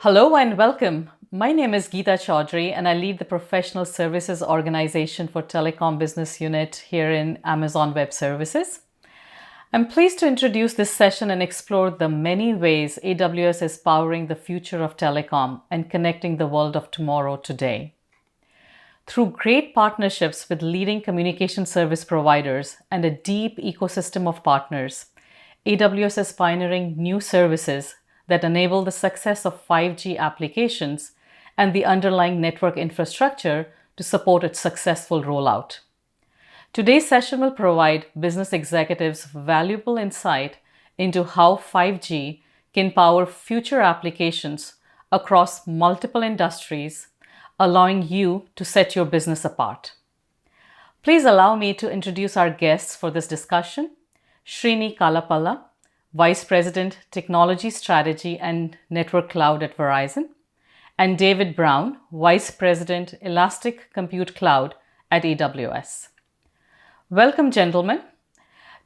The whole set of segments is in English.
Hello and welcome. My name is Geeta Chaudhary and I lead the Professional Services Organization for Telecom Business Unit here in Amazon Web Services. I'm pleased to introduce this session and explore the many ways AWS is powering the future of telecom and connecting the world of tomorrow today. Through great partnerships with leading communication service providers and a deep ecosystem of partners, AWS is pioneering new services that enable the success of 5G applications and the underlying network infrastructure to support its successful rollout. Today's session will provide business executives valuable insight into how 5G can power future applications across multiple industries, allowing you to set your business apart. Please allow me to introduce our guests for this discussion: Srinivasa Kalpala, Vice President, Technology Strategy and Network Cloud at Verizon, and David Brown, Vice President, Elastic Compute Cloud at AWS. Welcome, gentlemen.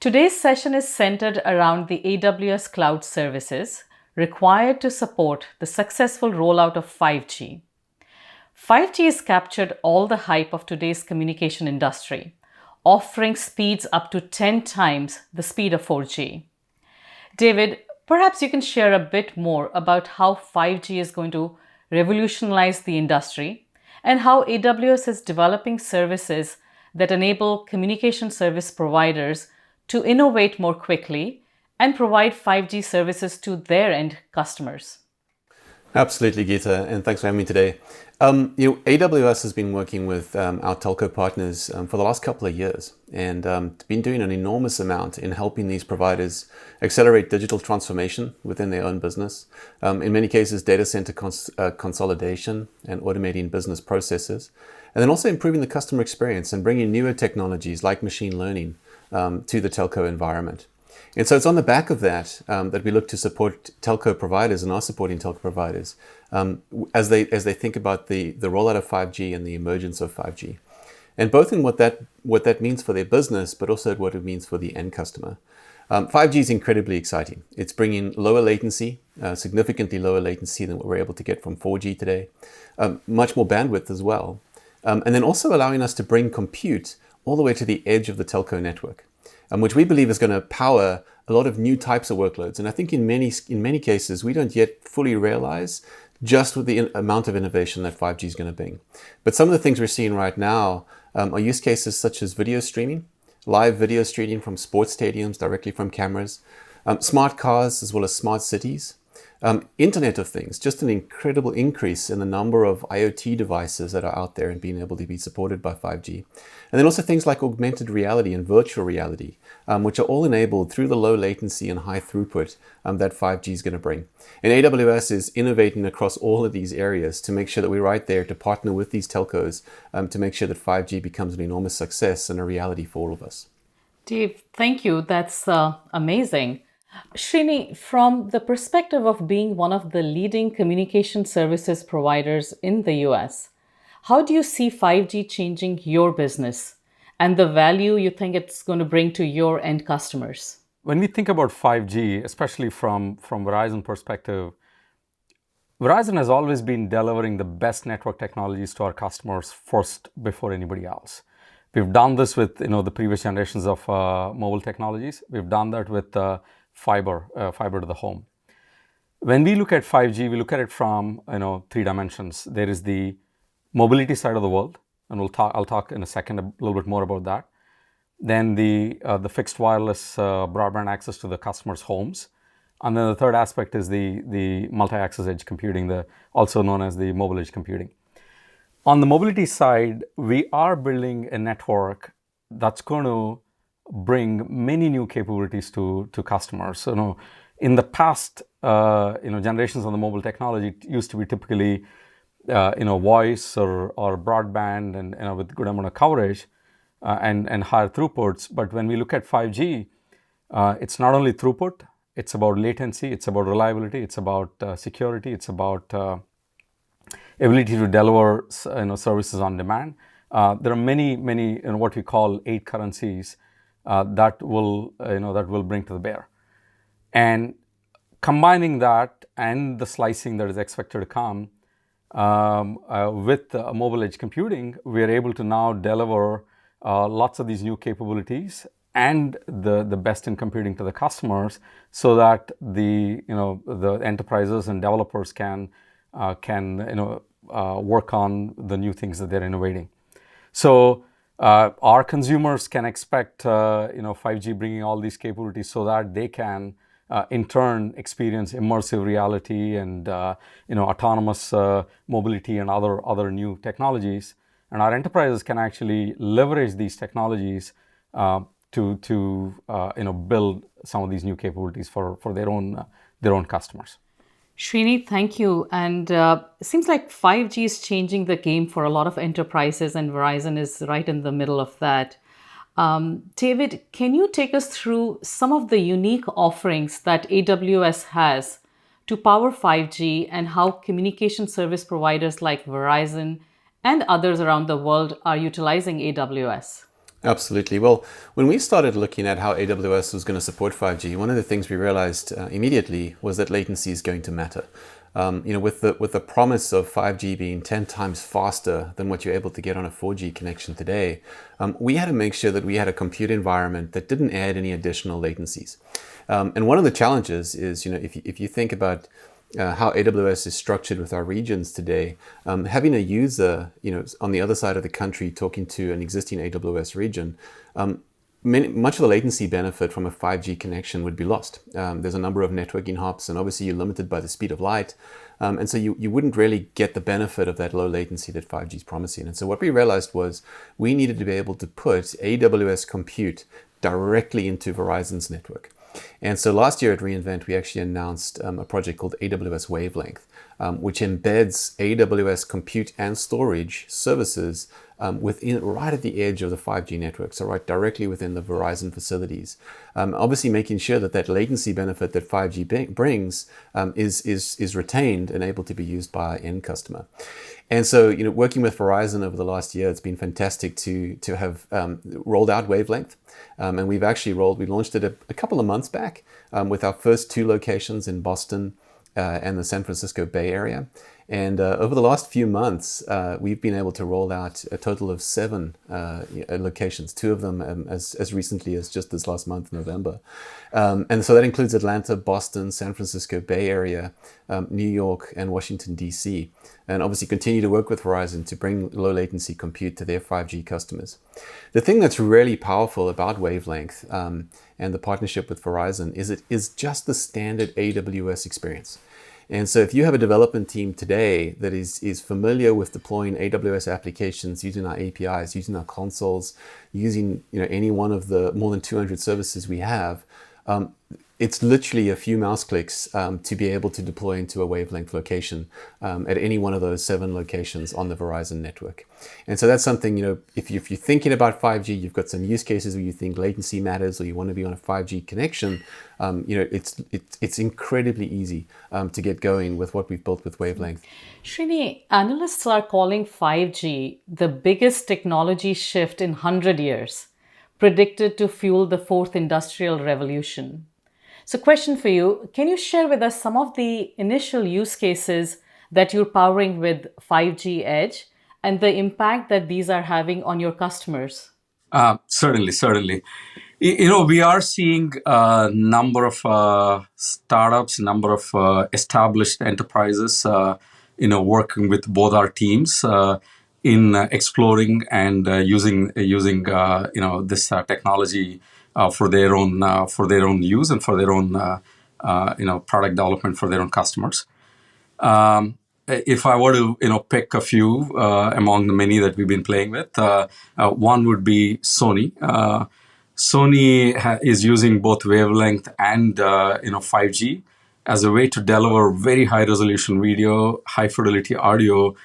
Today's session is centered around the AWS cloud services required to support the successful rollout of 5G. 5G has captured all the hype of today's communication industry, offering speeds up to 10 times the speed of 4G. David, perhaps you can share a bit more about how 5G is going to revolutionize the industry and how AWS is developing services that enable communication service providers to innovate more quickly and provide 5G services to their end customers. Absolutely, Geeta, and thanks for having me today. AWS has been working with our telco partners for the last couple of years and been doing an enormous amount in helping these providers accelerate digital transformation within their own business. In many cases, data center consolidation and automating business processes, and then also improving the customer experience and bringing newer technologies like machine learning to the telco environment. And so it's on the back of that that we look to support telco providers and are supporting telco providers as they think about the rollout of 5G and the emergence of 5G. And both in what that means for their business, but also what it means for the end customer. 5G is incredibly exciting. It's bringing lower latency, significantly lower latency than what we're able to get from 4G today, much more bandwidth as well. And then also allowing us to bring compute all the way to the edge of the telco network, which we believe is going to power a lot of new types of workloads. And I think in many cases, we don't yet fully realize just with the amount of innovation that 5G is going to bring. But some of the things we're seeing right now are use cases such as video streaming, live video streaming from sports stadiums directly from cameras, smart cars as well as smart cities, Internet of Things, just an incredible increase in the number of IoT devices that are out there and being able to be supported by 5G. And then also things like augmented reality and virtual reality, which are all enabled through the low latency and high throughput that 5G is going to bring. And AWS is innovating across all of these areas to make sure that we're right there to partner with these telcos to make sure that 5G becomes an enormous success and a reality for all of us. Dave, thank you. That's amazing. Srini, from the perspective of being one of the leading communication services providers in the US, how do you see 5G changing your business and the value you think it's going to bring to your end customers? When we think about 5G, especially from Verizon perspective, Verizon has always been delivering the best network technologies to our customers first before anybody else. We've done this with the previous generations of mobile technologies. We've done that with fiber to the home. When we look at 5G, we look at it from three dimensions. There is the mobility side of the world, and I'll talk in a second a little bit more about that. Then the fixed wireless broadband access to the customers' homes, and then the third aspect is the multi-access edge computing, also known as the mobile edge computing. On the mobility side, we are building a network that's going to bring many new capabilities to customers. So, in the past, generations of the mobile technology, it used to be typically, voice or broadband and with good amount of coverage and higher throughputs. But when we look at 5G, it's not only throughput, it's about latency, it's about reliability, it's about security, it's about ability to deliver services on demand. There are many what we call 8 currencies that will bring to the bear. And combining that and the slicing that is expected to come with mobile edge computing, we are able to now deliver lots of these new capabilities and the best in computing to the customers, so that the enterprises and developers can work on the new things that they're innovating. So our consumers can expect 5G bringing all these capabilities so that they can in turn experience immersive reality and autonomous mobility and other new technologies. And our enterprises can actually leverage these technologies to build some of these new capabilities for their own customers. Srini, thank you. And it seems like 5G is changing the game for a lot of enterprises, and Verizon is right in the middle of that. David, can you take us through some of the unique offerings that AWS has to power 5G, and how communication service providers like Verizon and others around the world are utilizing AWS? Absolutely. Well, when we started looking at how AWS was going to support 5G, one of the things we realized immediately was that latency is going to matter. With the promise of 5G being 10 times faster than what you're able to get on a 4G connection today, we had to make sure that we had a compute environment that didn't add any additional latencies. And one of the challenges is, if you think about how AWS is structured with our regions today, having a user, on the other side of the country talking to an existing AWS region, much of the latency benefit from a 5G connection would be lost. There's a number of networking hops, and obviously you're limited by the speed of light. And so you wouldn't really get the benefit of that low latency that 5G is promising. And so what we realized was we needed to be able to put AWS compute directly into Verizon's network. And so last year at reInvent, we actually announced a project called AWS Wavelength, which embeds AWS compute and storage services right at the edge of the 5G network, so right directly within the Verizon facilities. Obviously making sure that latency benefit that 5G brings is retained and able to be used by our end customer. And so, working with Verizon over the last year, it's been fantastic to have rolled out Wavelength. And we launched it a couple of months back with our first 2 locations in Boston and the San Francisco Bay Area. And over the last few months, we've been able to roll out a total of 7 locations, 2 of them as recently as just this last month, November. And so that includes Atlanta, Boston, San Francisco Bay Area, New York, and Washington, D.C. And obviously continue to work with Verizon to bring low latency compute to their 5G customers. The thing that's really powerful about Wavelength and the partnership with Verizon is it is just the standard AWS experience. And so if you have a development team today that is familiar with deploying AWS applications, using our APIs, using our consoles, using any one of the more than 200 services we have, it's literally a few mouse clicks to be able to deploy into a Wavelength location at any one of those 7 locations on the Verizon network. And so that's something, if you're thinking about 5G, you've got some use cases where you think latency matters or you want to be on a 5G connection, it's incredibly easy to get going with what we've built with Wavelength. Srini, analysts are calling 5G the biggest technology shift in 100 years, predicted to fuel the 4th industrial revolution. So question for you, can you share with us some of the initial use cases that you're powering with 5G Edge and the impact that these are having on your customers? Certainly. We are seeing a number of startups, number of established enterprises, working with both our teams in exploring and using this technology for their own use and for their own product development for their own customers. If I were to pick a few among the many that we've been playing with, one would be Sony. Sony is using both Wavelength and 5G as a way to deliver very high resolution video, high fidelity audio,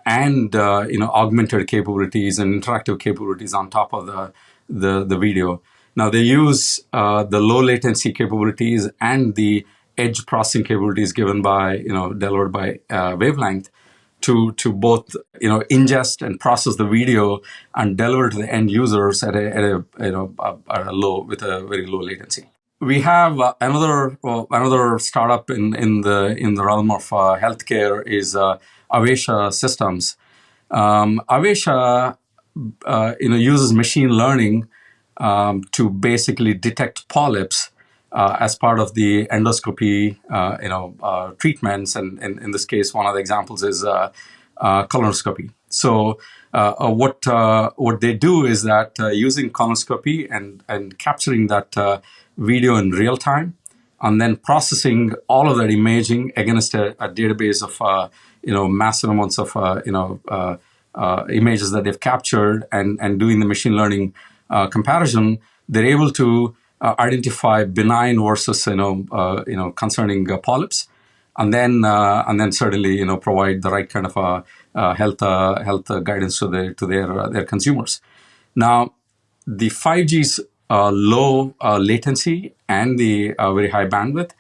and augmented capabilities and interactive capabilities on top of the video. Now they use the low latency capabilities and the edge processing capabilities delivered by Wavelength to both ingest and process the video and deliver to the end users at a very low latency. we have another startup in the realm of healthcare is Avesha Systems. Avesha uses machine learning to basically detect polyps as part of the endoscopy treatments, and in this case, one of the examples is colonoscopy. So what they do is that using colonoscopy and capturing that video in real time, and then processing all of that imaging against a database of massive amounts of images that they've captured, and doing the machine learning comparison, they're able to identify benign versus concerning polyps, and then certainly provide the right kind of health guidance to their consumers. Now, the 5G's low latency and the very high bandwidth,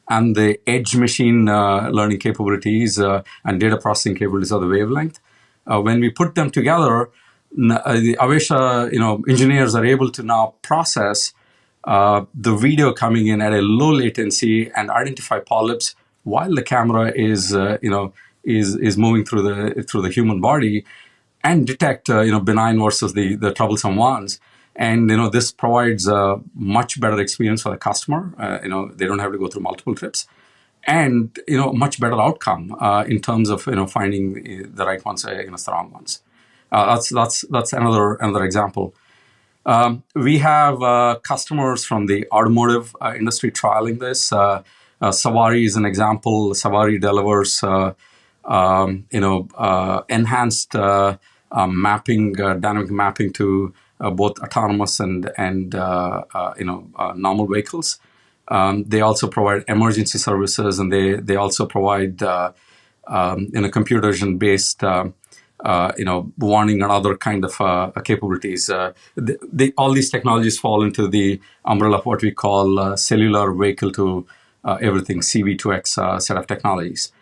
and the edge machine learning capabilities and data processing capabilities of the wavelength, when we put them together, the Avesha engineers are able to now process the video coming in at a low latency and identify polyps while the camera is moving through the human body, and detect benign versus the troublesome ones. And this provides a much better experience for the customer. They don't have to go through multiple trips, and much better outcome in terms of finding the right ones against the wrong ones. That's another example. We have customers from the automotive industry trialing this. Savari is an example. Savari delivers enhanced mapping, dynamic mapping to both autonomous and normal vehicles. They also provide emergency services, and they also provide computer vision based warning and other kind of capabilities. All these technologies fall into the umbrella of what we call cellular vehicle to everything, CV2X set of technologies.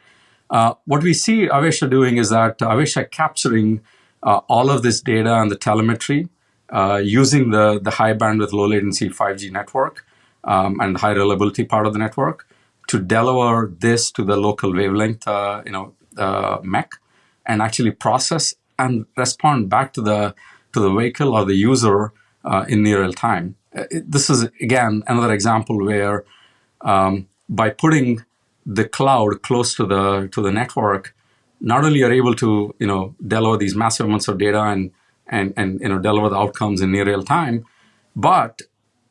What we see Avesha doing is that Avesha capturing all of this data and the telemetry using the high bandwidth, low latency 5G network and high reliability part of the network to deliver this to the local wavelength MEC, and actually process and respond back to the vehicle or the user in near real time. This is again another example where by putting the cloud close to the network, not only are able to deliver these massive amounts of data and deliver the outcomes in near real time, but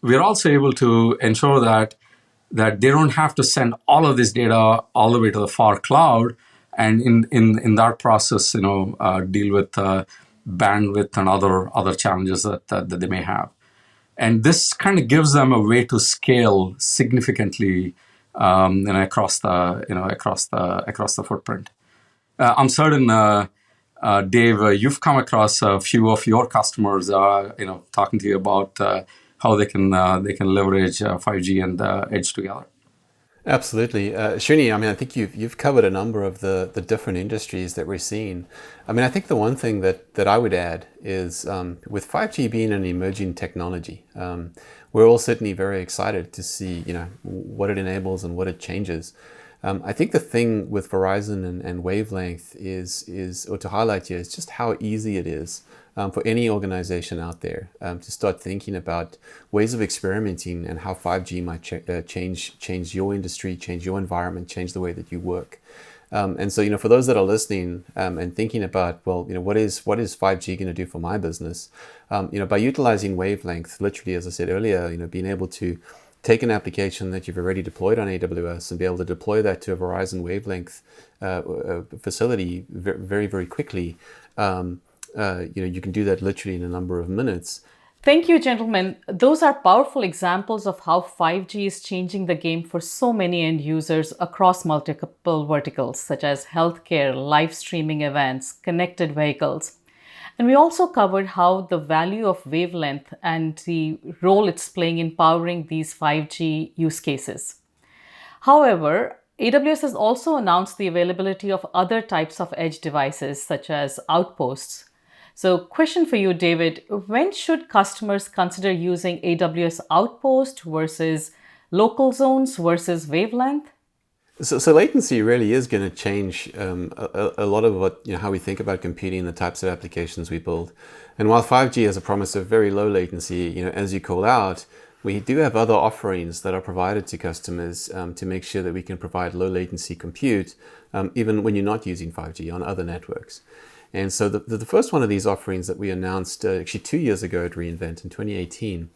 we're also able to ensure that they don't have to send all of this data all the way to the far cloud, and in that process deal with bandwidth and other challenges that they may have. And this kind of gives them a way to scale significantly across the footprint. I'm certain, Dave, you've come across a few of your customers, talking to you about how they can leverage 5G and edge together. Absolutely. Srini, I think you've covered a number of the different industries that we're seeing. I think the one thing that I would add is with 5G being an emerging technology, we're all certainly very excited to see what it enables and what it changes. I think the thing with Verizon and Wavelength is, or to highlight here, is just how easy it is for any organization out there to start thinking about ways of experimenting and how 5G might change your industry, change your environment, change the way that you work. And so, for those that are listening and thinking about, what is 5G going to do for my business? By utilizing Wavelength, literally, as I said earlier, being able to take an application that you've already deployed on AWS and be able to deploy that to a Verizon Wavelength facility very, very quickly. You can do that literally in a number of minutes. Thank you, gentlemen. Those are powerful examples of how 5G is changing the game for so many end users across multiple verticals, such as healthcare, live streaming events, connected vehicles. And we also covered how the value of Wavelength and the role it's playing in powering these 5G use cases. However, AWS has also announced the availability of other types of edge devices, such as Outposts. So, question for you, David, when should customers consider using AWS Outpost versus local zones versus wavelength? So latency really is going to change a lot of what, how we think about computing and the types of applications we build. And while 5G has a promise of very low latency, as you call out, we do have other offerings that are provided to customers to make sure that we can provide low latency compute even when you're not using 5G on other networks. And so the first one of these offerings that we announced actually 2 years ago at reInvent in 2018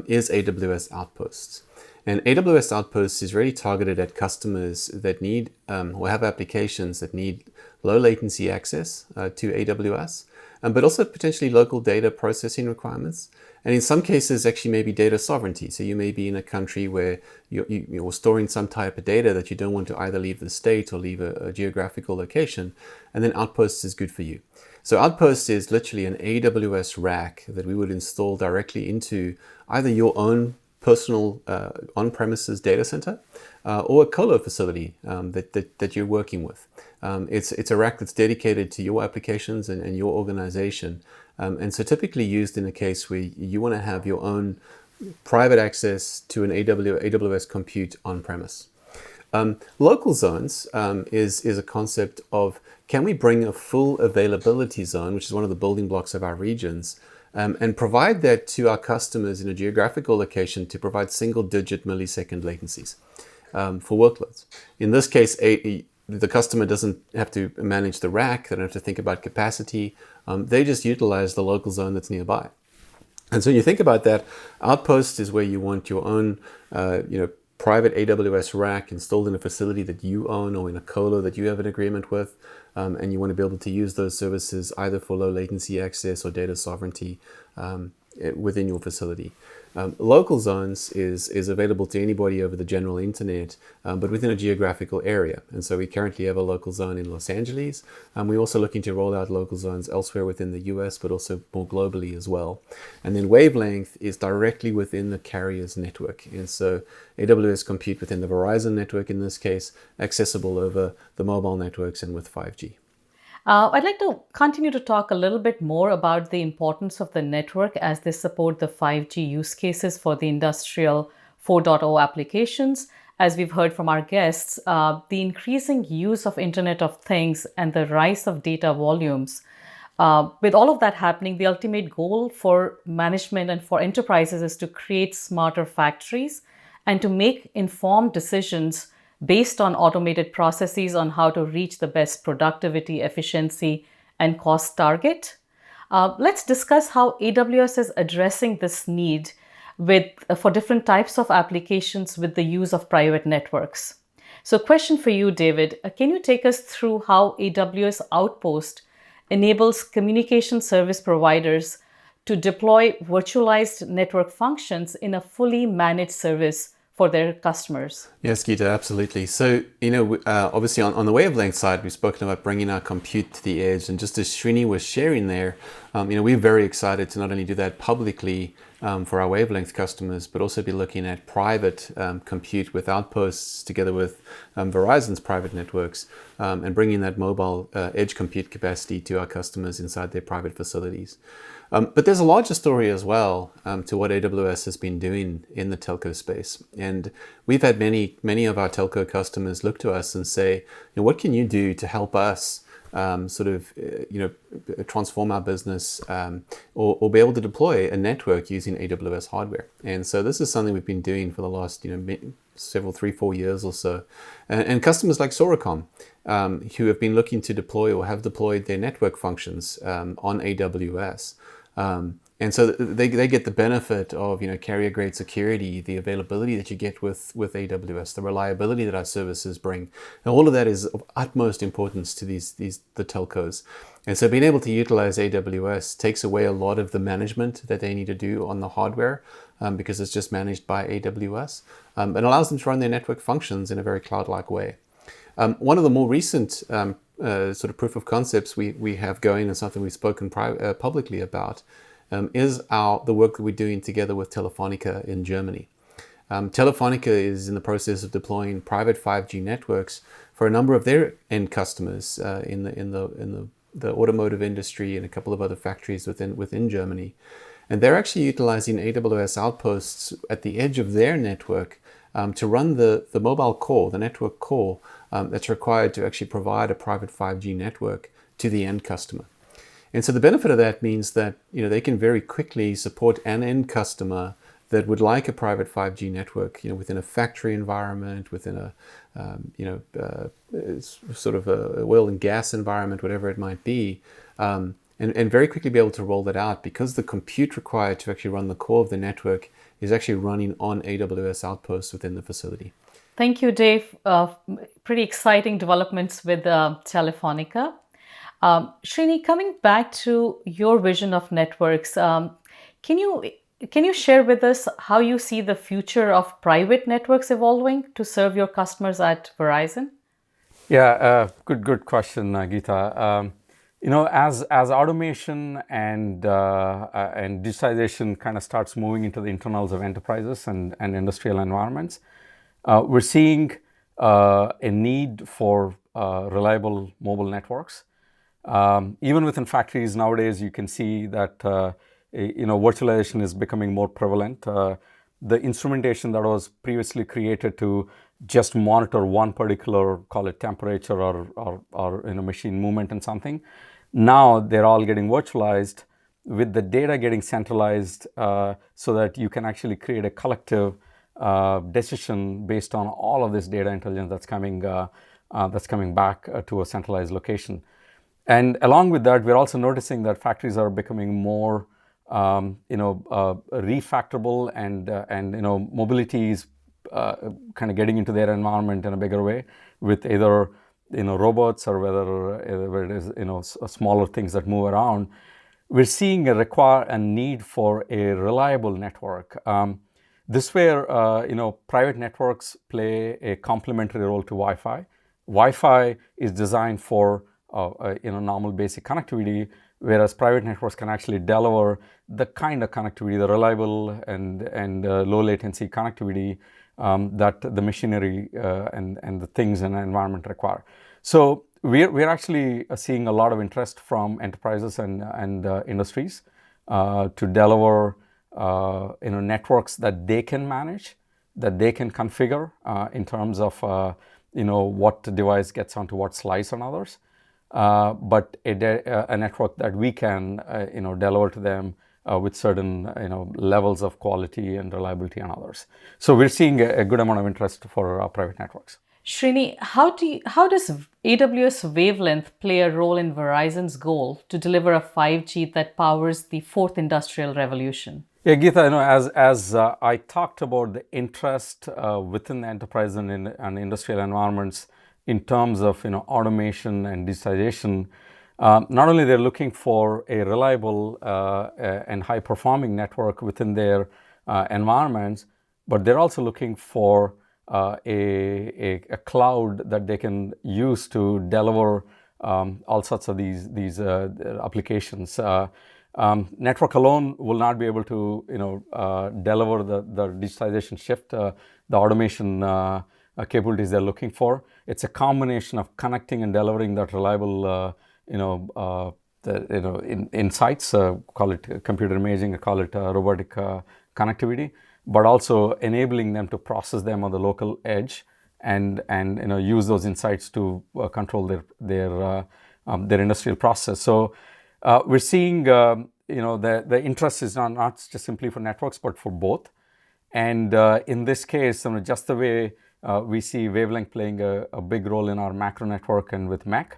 is AWS Outposts. And AWS Outposts is really targeted at customers that need or have applications that need low latency access to AWS, but also potentially local data processing requirements. And in some cases, actually maybe data sovereignty. So you may be in a country where you're storing some type of data that you don't want to either leave the state or leave a geographical location. And then Outposts is good for you. So Outposts is literally an AWS rack that we would install directly into either your own personal on-premises data center or a colo facility that you're working with. It's a rack that's dedicated to your applications and your organization. And so typically used in a case where you want to have your own private access to an AWS compute on-premise. Local zones is a concept of, can we bring a full availability zone, which is one of the building blocks of our regions, and provide that to our customers in a geographical location to provide single-digit millisecond latencies for workloads. In this case, the customer doesn't have to manage the rack. They don't have to think about capacity. They just utilize the local zone that's nearby. And so when you think about that, Outpost is where you want your own, private AWS rack installed in a facility that you own or in a colo that you have an agreement with. And you want to be able to use those services either for low latency access or data sovereignty within your facility. Local zones is available to anybody over the general internet, but within a geographical area. And so we currently have a local zone in Los Angeles. We're also looking to roll out local zones elsewhere within the US, but also more globally as well. And then Wavelength is directly within the carrier's network. And so AWS compute within the Verizon network in this case, accessible over the mobile networks and with 5G. I'd like to continue to talk a little bit more about the importance of the network as they support the 5G use cases for the industrial 4.0 applications. As we've heard from our guests, the increasing use of Internet of Things and the rise of data volumes. With all of that happening, the ultimate goal for management and for enterprises is to create smarter factories and to make informed decisions based on automated processes on how to reach the best productivity, efficiency, and cost target. Let's discuss how AWS is addressing this need for different types of applications with the use of private networks. So question for you, David, can you take us through how AWS Outpost enables communication service providers to deploy virtualized network functions in a fully managed service for their customers? Yes, Geeta, absolutely. So, obviously on the Wavelength side, we've spoken about bringing our compute to the edge. And just as Srini was sharing there, we're very excited to not only do that publicly for our Wavelength customers, but also be looking at private compute with Outposts together with Verizon's private networks and bringing that mobile edge compute capacity to our customers inside their private facilities. But there's a larger story as well to what AWS has been doing in the telco space. And we've had many of our telco customers look to us and say, what can you do to help us transform our business or be able to deploy a network using AWS hardware? And so this is something we've been doing for the last 3-4 years or so. And customers like Soracom, who have been looking to deploy or have deployed their network functions on AWS. And so they get the benefit of carrier grade security, the availability that you get with AWS, the reliability that our services bring. And all of that is of utmost importance to the telcos. And so being able to utilize AWS takes away a lot of the management that they need to do on the hardware because it's just managed by AWS and allows them to run their network functions in a very cloud-like way. One of the more recent sort of proof of concepts we have going, and something we've spoken publicly about, is the work that we're doing together with Telefonica in Germany. Telefonica is in the process of deploying private 5G networks for a number of their end customers in the automotive industry and a couple of other factories within Germany. And they're actually utilizing AWS Outposts at the edge of their network to run the mobile core, the network core that's required to actually provide a private 5G network to the end customer. And so the benefit of that means that they can very quickly support an end customer that would like a private 5G network, within a factory environment, within a sort of a oil and gas environment, whatever it might be, and very quickly be able to roll that out because the compute required to actually run the core of the network is actually running on AWS Outpost within the facility. Thank you, Dave. Pretty exciting developments with Telefonica. Srini, coming back to your vision of networks, can you share with us how you see the future of private networks evolving to serve your customers at Verizon? Yeah, good question, Geeta. As automation and digitization kind of starts moving into the internals of enterprises and industrial environments, we're seeing a need for reliable mobile networks. Even within factories nowadays, you can see that virtualization is becoming more prevalent. The instrumentation that was previously created to just monitor one particular, call it temperature or machine movement and something, now they're all getting virtualized with the data getting centralized so that you can actually create a collective decision based on all of this data intelligence that's coming back to a centralized location. And along with that, we're also noticing that factories are becoming more, refactorable and mobility is kind of getting into their environment in a bigger way with either, robots or whether it is, smaller things that move around. We're seeing a need for a reliable network. This where, private networks play a complementary role to Wi-Fi. Wi-Fi is designed for normal basic connectivity, whereas private networks can actually deliver the kind of connectivity, the reliable and low latency connectivity that the machinery and the things in an environment require. So we're actually seeing a lot of interest from enterprises and industries to deliver networks that they can manage, that they can configure in terms of what device gets onto what slice and others. But a network that we can, deliver to them with certain, levels of quality and reliability and others. So we're seeing a good amount of interest for private networks. Srini, how does AWS Wavelength play a role in Verizon's goal to deliver a 5G that powers the fourth industrial revolution? Yeah, Geeta, as I talked about the interest within the enterprise and industrial environments in terms of automation and digitization, not only they're looking for a reliable and high performing network within their environments, but they're also looking for a cloud that they can use to deliver all sorts of these applications. Network alone will not be able to deliver the digitization shift, the automation capabilities they're looking for. It's a combination of connecting and delivering that reliable insights, call it computer imaging, call it robotic connectivity, but also enabling them to process them on the local edge and use those insights to control their industrial process. So we're seeing the interest is not just simply for networks, but for both. And in this case, just the way we see Wavelength playing a big role in our macro network and with MEC,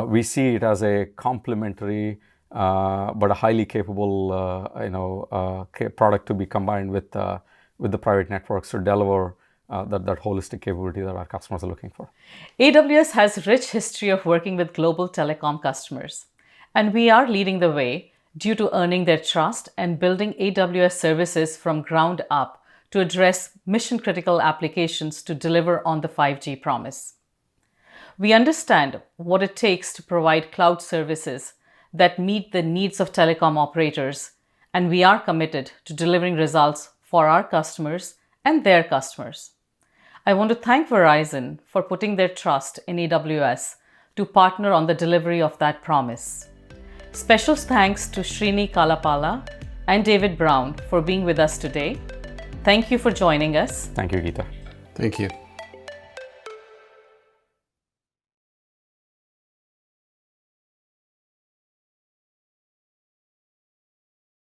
we see it as a complementary but a highly capable product to be combined with the private networks to deliver that holistic capability that our customers are looking for. AWS has a rich history of working with global telecom customers, and we are leading the way due to earning their trust and building AWS services from ground up to address mission-critical applications to deliver on the 5G promise. We understand what it takes to provide cloud services that meet the needs of telecom operators, and we are committed to delivering results for our customers and their customers. I want to thank Verizon for putting their trust in AWS to partner on the delivery of that promise. Special thanks to Srinivasa Kalpala and David Brown for being with us today. Thank you for joining us. Thank you, Geeta. Thank you.